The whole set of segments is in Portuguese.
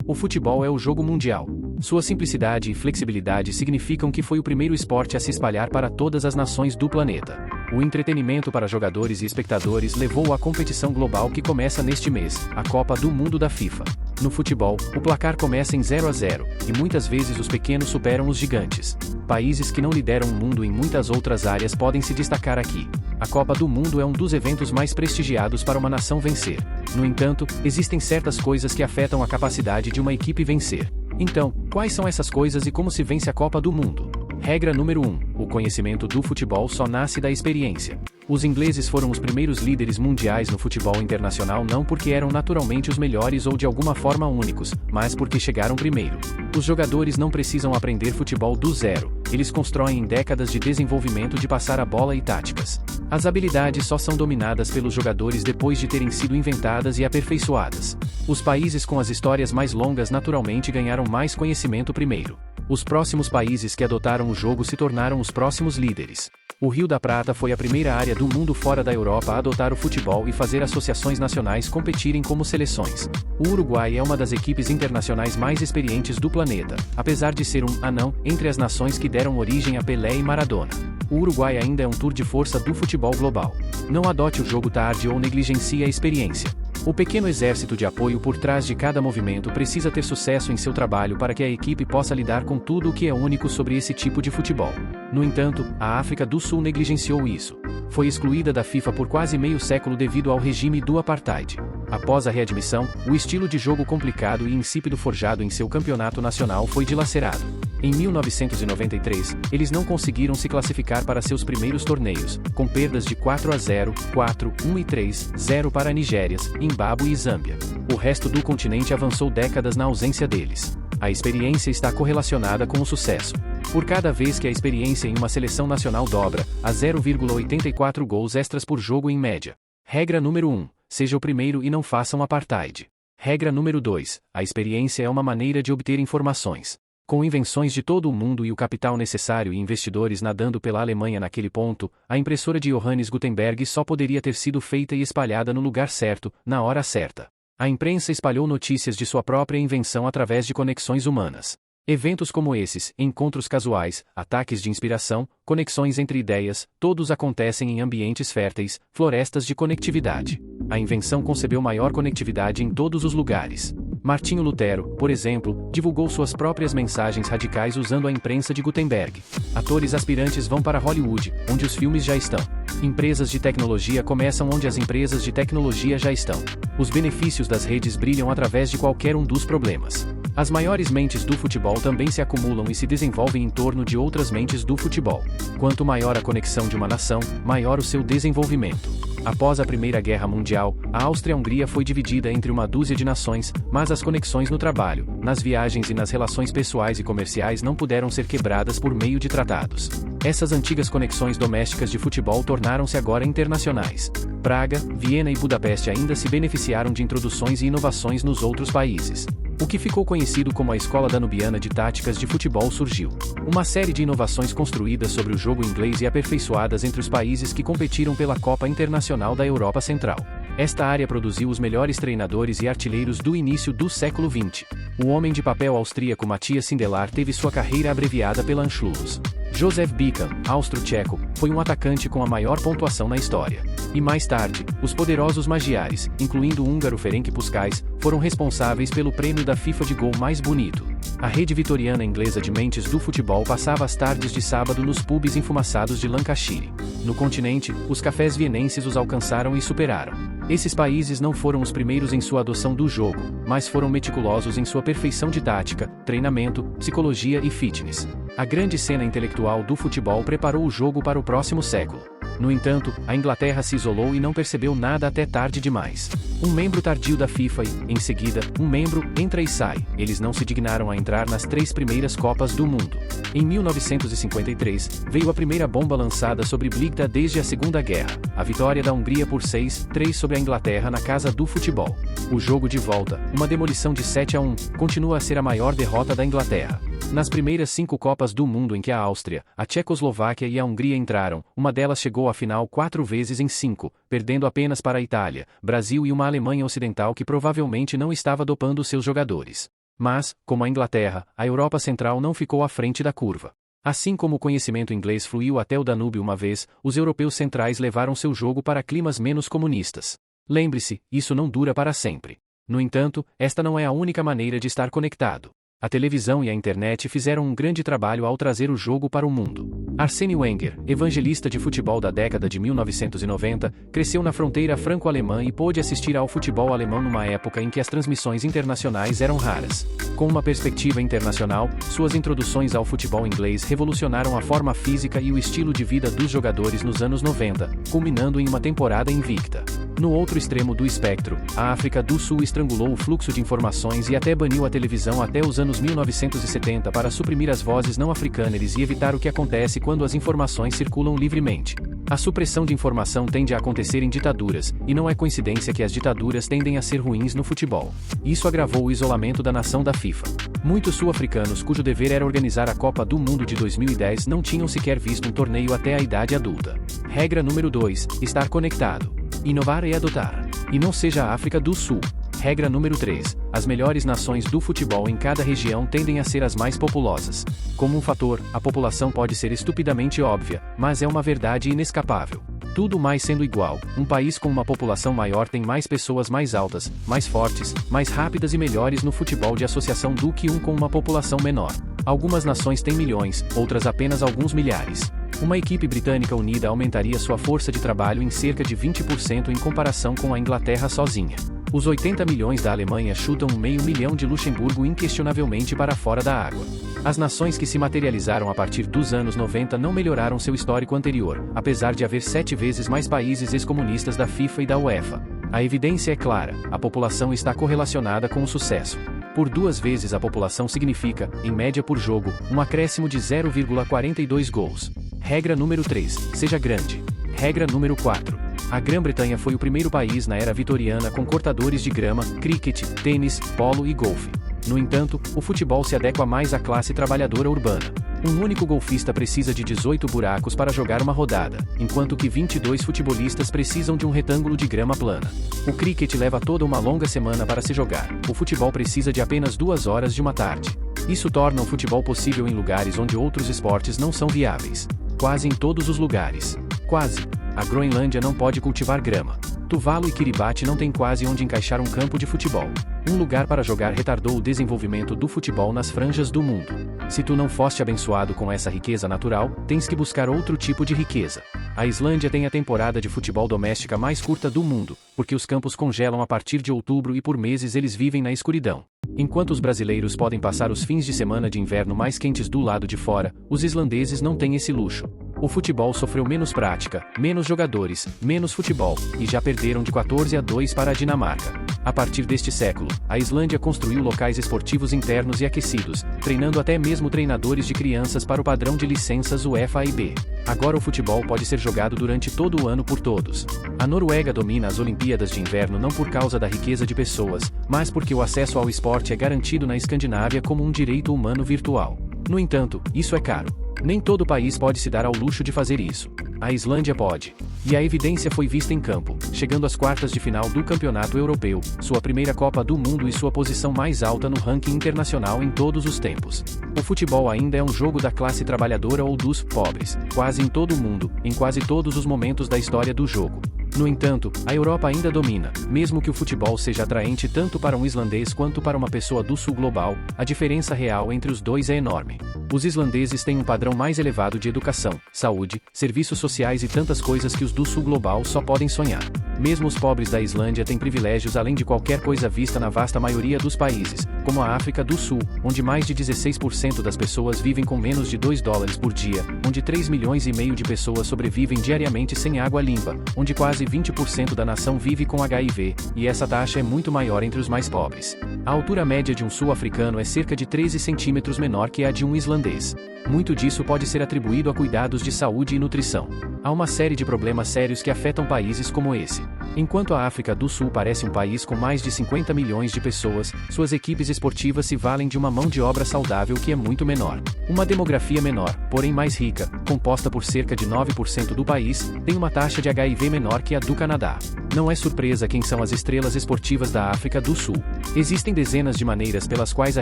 O futebol é o jogo mundial. Sua simplicidade e flexibilidade significam que foi o primeiro esporte a se espalhar para todas as nações do planeta. O entretenimento para jogadores e espectadores levou à competição global que começa neste mês, a Copa do Mundo da FIFA. No futebol, o placar começa em 0-0, e muitas vezes os pequenos superam os gigantes. Países que não lideram o mundo em muitas outras áreas podem se destacar aqui. A Copa do Mundo é um dos eventos mais prestigiados para uma nação vencer. No entanto, existem certas coisas que afetam a capacidade de uma equipe vencer. Então, quais são essas coisas e como se vence a Copa do Mundo? Regra número 1. O conhecimento do futebol só nasce da experiência. Os ingleses foram os primeiros líderes mundiais no futebol internacional não porque eram naturalmente os melhores ou de alguma forma únicos, mas porque chegaram primeiro. Os jogadores não precisam aprender futebol do zero, eles constroem em décadas de desenvolvimento de passar a bola e táticas. As habilidades só são dominadas pelos jogadores depois de terem sido inventadas e aperfeiçoadas. Os países com as histórias mais longas naturalmente ganharam mais conhecimento primeiro. Os próximos países que adotaram o jogo se tornaram os próximos líderes. O Rio da Prata foi a primeira área do mundo fora da Europa a adotar o futebol e fazer associações nacionais competirem como seleções. O Uruguai é uma das equipes internacionais mais experientes do planeta, apesar de ser um anão entre as nações que deram origem a Pelé e Maradona. O Uruguai ainda é um tour de força do futebol global. Não adote o jogo tarde ou negligencie a experiência. O pequeno exército de apoio por trás de cada movimento precisa ter sucesso em seu trabalho para que a equipe possa lidar com tudo o que é único sobre esse tipo de futebol. No entanto, a África do Sul negligenciou isso. Foi excluída da FIFA por quase meio século devido ao regime do apartheid. Após a readmissão, o estilo de jogo complicado e insípido forjado em seu campeonato nacional foi dilacerado. Em 1993, eles não conseguiram se classificar para seus primeiros torneios, com perdas de 4-0, 4-1 e 3-0 para Nigérias, Zimbábue e Zâmbia. O resto do continente avançou décadas na ausência deles. A experiência está correlacionada com o sucesso. Por cada vez que a experiência em uma seleção nacional dobra, há 0,84 gols extras por jogo em média. Regra número 1. Seja o primeiro e não faça um apartheid. Regra número 2. A experiência é uma maneira de obter informações. Com invenções de todo o mundo e o capital necessário e investidores nadando pela Alemanha naquele ponto, a impressora de Johannes Gutenberg só poderia ter sido feita e espalhada no lugar certo, na hora certa. A imprensa espalhou notícias de sua própria invenção através de conexões humanas. Eventos como esses, encontros casuais, ataques de inspiração, conexões entre ideias, todos acontecem em ambientes férteis, florestas de conectividade. A invenção concebeu maior conectividade em todos os lugares. Martinho Lutero, por exemplo, divulgou suas próprias mensagens radicais usando a imprensa de Gutenberg. Atores aspirantes vão para Hollywood, onde os filmes já estão. Empresas de tecnologia começam onde as empresas de tecnologia já estão. Os benefícios das redes brilham através de qualquer um dos problemas. As maiores mentes do futebol também se acumulam e se desenvolvem em torno de outras mentes do futebol. Quanto maior a conexão de uma nação, maior o seu desenvolvimento. Após a Primeira Guerra Mundial, a Áustria-Hungria foi dividida entre uma dúzia de nações, mas as conexões no trabalho, nas viagens e nas relações pessoais e comerciais não puderam ser quebradas por meio de tratados. Essas antigas conexões domésticas de futebol tornaram-se agora internacionais. Praga, Viena e Budapeste ainda se beneficiaram de introduções e inovações nos outros países. O que ficou conhecido como a Escola Danubiana de Táticas de Futebol surgiu. Uma série de inovações construídas sobre o jogo inglês e aperfeiçoadas entre os países que competiram pela Copa Internacional da Europa Central. Esta área produziu os melhores treinadores e artilheiros do início do século XX. O homem de papel austríaco Matthias Sindelar teve sua carreira abreviada pela Anschluss. Josef Bican, austro-tcheco, foi um atacante com a maior pontuação na história. E mais tarde, os poderosos Magyares, incluindo o húngaro Ferenc Puskás, foram responsáveis pelo prêmio da FIFA de gol mais bonito. A rede vitoriana inglesa de mentes do futebol passava as tardes de sábado nos pubs enfumaçados de Lancashire. No continente, os cafés vienenses os alcançaram e superaram. Esses países não foram os primeiros em sua adoção do jogo, mas foram meticulosos em sua perfeição de tática, treinamento, psicologia e fitness. A grande cena intelectual do futebol preparou o jogo para o próximo século. No entanto, a Inglaterra se isolou e não percebeu nada até tarde demais. Um membro tardio da FIFA e, em seguida, um membro entra e sai. Eles não se dignaram a entrar nas 3 primeiras Copas do Mundo. Em 1953, veio a primeira bomba lançada sobre Bligta desde a Segunda Guerra, a vitória da Hungria por 6-3 sobre a Inglaterra na casa do futebol. O jogo de volta, uma demolição de 7-1, continua a ser a maior derrota da Inglaterra. Nas primeiras 5 Copas do Mundo em que a Áustria, a Tchecoslováquia e a Hungria entraram, uma delas chegou à final 4 vezes em 5, perdendo apenas para a Itália, Brasil e uma Alemanha Ocidental que provavelmente não estava dopando seus jogadores. Mas, como a Inglaterra, a Europa Central não ficou à frente da curva. Assim como o conhecimento inglês fluiu até o Danúbio uma vez, os europeus centrais levaram seu jogo para climas menos comunistas. Lembre-se, isso não dura para sempre. No entanto, esta não é a única maneira de estar conectado. A televisão e a internet fizeram um grande trabalho ao trazer o jogo para o mundo. Arsène Wenger, evangelista de futebol da década de 1990, cresceu na fronteira franco-alemã e pôde assistir ao futebol alemão numa época em que as transmissões internacionais eram raras. Com uma perspectiva internacional, suas introduções ao futebol inglês revolucionaram a forma física e o estilo de vida dos jogadores nos anos 90, culminando em uma temporada invicta. No outro extremo do espectro, a África do Sul estrangulou o fluxo de informações e até baniu a televisão até os anos 1970 para suprimir as vozes não africâneres e evitar o que acontece quando as informações circulam livremente. A supressão de informação tende a acontecer em ditaduras, e não é coincidência que as ditaduras tendem a ser ruins no futebol. Isso agravou o isolamento da nação da FIFA. Muitos sul-africanos cujo dever era organizar a Copa do Mundo de 2010 não tinham sequer visto um torneio até a idade adulta. Regra número 2: estar conectado. Inovar e adotar. E não seja a África do Sul. Regra número 3. As melhores nações do futebol em cada região tendem a ser as mais populosas. Como um fator, a população pode ser estupidamente óbvia, mas é uma verdade inescapável. Tudo mais sendo igual, um país com uma população maior tem mais pessoas mais altas, mais fortes, mais rápidas e melhores no futebol de associação do que um com uma população menor. Algumas nações têm milhões, outras apenas alguns milhares. Uma equipe britânica unida aumentaria sua força de trabalho em cerca de 20% em comparação com a Inglaterra sozinha. Os 80 milhões da Alemanha chutam 500 mil de Luxemburgo inquestionavelmente para fora da água. As nações que se materializaram a partir dos anos 90 não melhoraram seu histórico anterior, apesar de haver 7 vezes mais países ex-comunistas da FIFA e da UEFA. A evidência é clara: a população está correlacionada com o sucesso. Por 2 vezes a população significa, em média por jogo, um acréscimo de 0,42 gols. Regra número 3. Seja grande. Regra número 4. A Grã-Bretanha foi o primeiro país na era vitoriana com cortadores de grama, cricket, tênis, polo e golfe. No entanto, o futebol se adequa mais à classe trabalhadora urbana. Um único golfista precisa de 18 buracos para jogar uma rodada, enquanto que 22 futebolistas precisam de um retângulo de grama plana. O cricket leva toda uma longa semana para se jogar. O futebol precisa de apenas 2 horas de uma tarde. Isso torna o futebol possível em lugares onde outros esportes não são viáveis. Quase em todos os lugares. Quase. A Groenlândia não pode cultivar grama. Tuvalu e Kiribati não têm quase onde encaixar um campo de futebol. Um lugar para jogar retardou o desenvolvimento do futebol nas franjas do mundo. Se tu não foste abençoado com essa riqueza natural, tens que buscar outro tipo de riqueza. A Islândia tem a temporada de futebol doméstica mais curta do mundo, porque os campos congelam a partir de outubro e por meses eles vivem na escuridão. Enquanto os brasileiros podem passar os fins de semana de inverno mais quentes do lado de fora, os islandeses não têm esse luxo. O futebol sofreu menos prática, menos jogadores, menos futebol, e já perderam de 14-2 para a Dinamarca. A partir deste século, a Islândia construiu locais esportivos internos e aquecidos, treinando até mesmo treinadores de crianças para o padrão de licenças UEFA e B. Agora o futebol pode ser jogado durante todo o ano por todos. A Noruega domina as Olimpíadas de Inverno não por causa da riqueza de pessoas, mas porque o acesso ao esporte é garantido na Escandinávia como um direito humano virtual. No entanto, isso é caro. Nem todo país pode se dar ao luxo de fazer isso. A Islândia pode. E a evidência foi vista em campo, chegando às quartas de final do Campeonato Europeu, sua primeira Copa do Mundo e sua posição mais alta no ranking internacional em todos os tempos. O futebol ainda é um jogo da classe trabalhadora ou dos pobres, quase em todo o mundo, em quase todos os momentos da história do jogo. No entanto, a Europa ainda domina. Mesmo que o futebol seja atraente tanto para um islandês quanto para uma pessoa do sul global, a diferença real entre os dois é enorme. Os islandeses têm um padrão mais elevado de educação, saúde, serviços sociais e tantas coisas que os do sul global só podem sonhar. Mesmo os pobres da Islândia têm privilégios além de qualquer coisa vista na vasta maioria dos países, como a África do Sul, onde mais de 16% das pessoas vivem com menos de $2 por dia, onde 3,5 milhões de pessoas sobrevivem diariamente sem água limpa, onde quase 20% da nação vive com HIV, e essa taxa é muito maior entre os mais pobres. A altura média de um sul-africano é cerca de 13 centímetros menor que a de um islandês. Muito disso pode ser atribuído a cuidados de saúde e nutrição. Há uma série de problemas sérios que afetam países como esse. Enquanto a África do Sul parece um país com mais de 50 milhões de pessoas, suas equipes esportivas se valem de uma mão de obra saudável que é muito menor. Uma demografia menor, porém mais rica, composta por cerca de 9% do país, tem uma taxa de HIV menor que a do Canadá. Não é surpresa quem são as estrelas esportivas da África do Sul. Existem dezenas de maneiras pelas quais a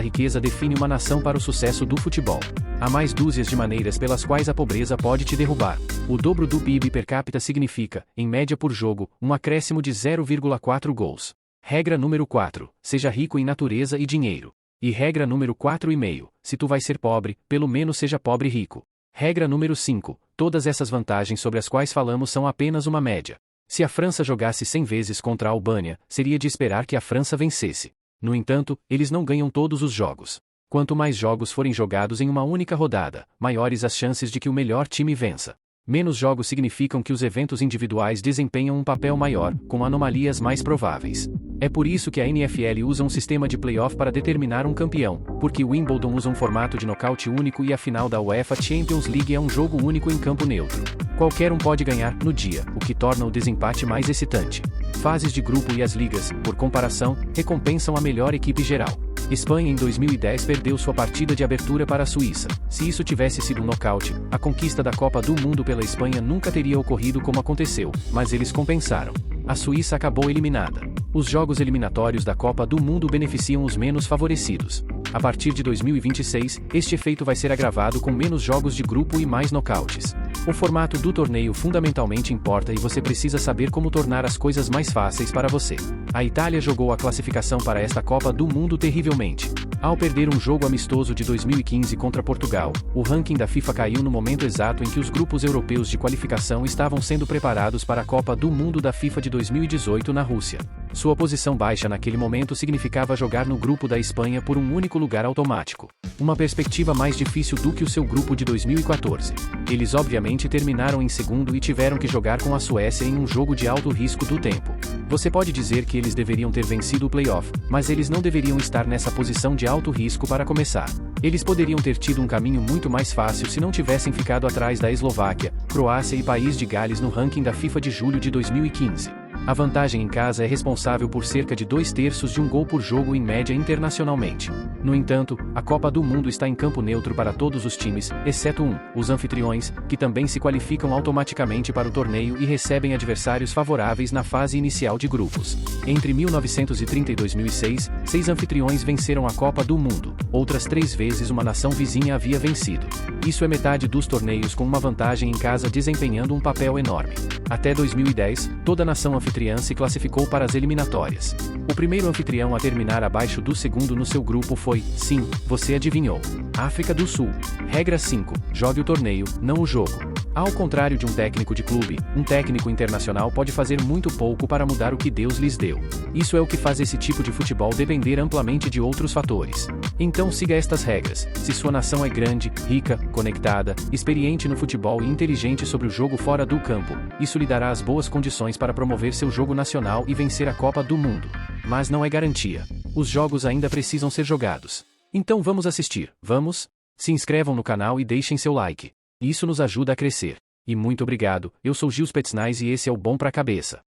riqueza define uma nação para o sucesso do futebol. Há mais dúzias de maneiras pelas quais a pobreza pode te derrubar. O dobro do PIB per capita significa, em média por jogo, um acréscimo de 0,4 gols. Regra número 4. Seja rico em natureza e dinheiro. E regra número 4,5. Se tu vai ser pobre, pelo menos seja pobre rico. Regra número 5. Todas essas vantagens sobre as quais falamos são apenas uma média. Se a França jogasse 100 vezes contra a Albânia, seria de esperar que a França vencesse. No entanto, eles não ganham todos os jogos. Quanto mais jogos forem jogados em uma única rodada, maiores as chances de que o melhor time vença. Menos jogos significam que os eventos individuais desempenham um papel maior, com anomalias mais prováveis. É por isso que a NFL usa um sistema de playoff para determinar um campeão, porque o Wimbledon usa um formato de nocaute único e a final da UEFA Champions League é um jogo único em campo neutro. Qualquer um pode ganhar no dia, o que torna o desempate mais excitante. Fases de grupo e as ligas, por comparação, recompensam a melhor equipe geral. Espanha em 2010 perdeu sua partida de abertura para a Suíça. Se isso tivesse sido um nocaute, a conquista da Copa do Mundo pela Espanha nunca teria ocorrido como aconteceu, mas eles compensaram. A Suíça acabou eliminada. Os jogos eliminatórios da Copa do Mundo beneficiam os menos favorecidos. A partir de 2026, este efeito vai ser agravado com menos jogos de grupo e mais nocautes. O formato do torneio fundamentalmente importa e você precisa saber como tornar as coisas mais fáceis para você. A Itália jogou a classificação para esta Copa do Mundo terrivelmente. Ao perder um jogo amistoso de 2015 contra Portugal, o ranking da FIFA caiu no momento exato em que os grupos europeus de qualificação estavam sendo preparados para a Copa do Mundo da FIFA de 2018 na Rússia. Sua posição baixa naquele momento significava jogar no grupo da Espanha por um único lugar automático. Uma perspectiva mais difícil do que o seu grupo de 2014. Eles obviamente terminaram em segundo e tiveram que jogar com a Suécia em um jogo de alto risco do tempo. Você pode dizer que eles deveriam ter vencido o playoff, mas eles não deveriam estar nessa posição de alto risco para começar. Eles poderiam ter tido um caminho muito mais fácil se não tivessem ficado atrás da Eslováquia, Croácia e País de Gales no ranking da FIFA de julho de 2015. A vantagem em casa é responsável por cerca de 2/3 de um gol por jogo em média internacionalmente. No entanto, a Copa do Mundo está em campo neutro para todos os times, exceto os anfitriões, que também se qualificam automaticamente para o torneio e recebem adversários favoráveis na fase inicial de grupos. Entre 1930 e 2006, 6 anfitriões venceram a Copa do Mundo, outras 3 vezes uma nação vizinha havia vencido. Isso é metade dos torneios com uma vantagem em casa desempenhando um papel enorme. Até 2010, toda nação anfitriã se classificou para as eliminatórias. O primeiro anfitrião a terminar abaixo do segundo no seu grupo foi, sim, você adivinhou, África do Sul. Regra 5. Jogue o torneio, não o jogo. Ao contrário de um técnico de clube, um técnico internacional pode fazer muito pouco para mudar o que Deus lhes deu. Isso é o que faz esse tipo de futebol depender amplamente de outros fatores. Então siga estas regras. Se sua nação é grande, rica, conectada, experiente no futebol e inteligente sobre o jogo fora do campo, isso lhe dará as boas condições para promover seu jogo nacional e vencer a Copa do Mundo. Mas não é garantia. Os jogos ainda precisam ser jogados. Então vamos assistir, vamos? Se inscrevam no canal e deixem seu like. Isso nos ajuda a crescer. E muito obrigado, eu sou Gils Petsnais e esse é o Bom pra Cabeça.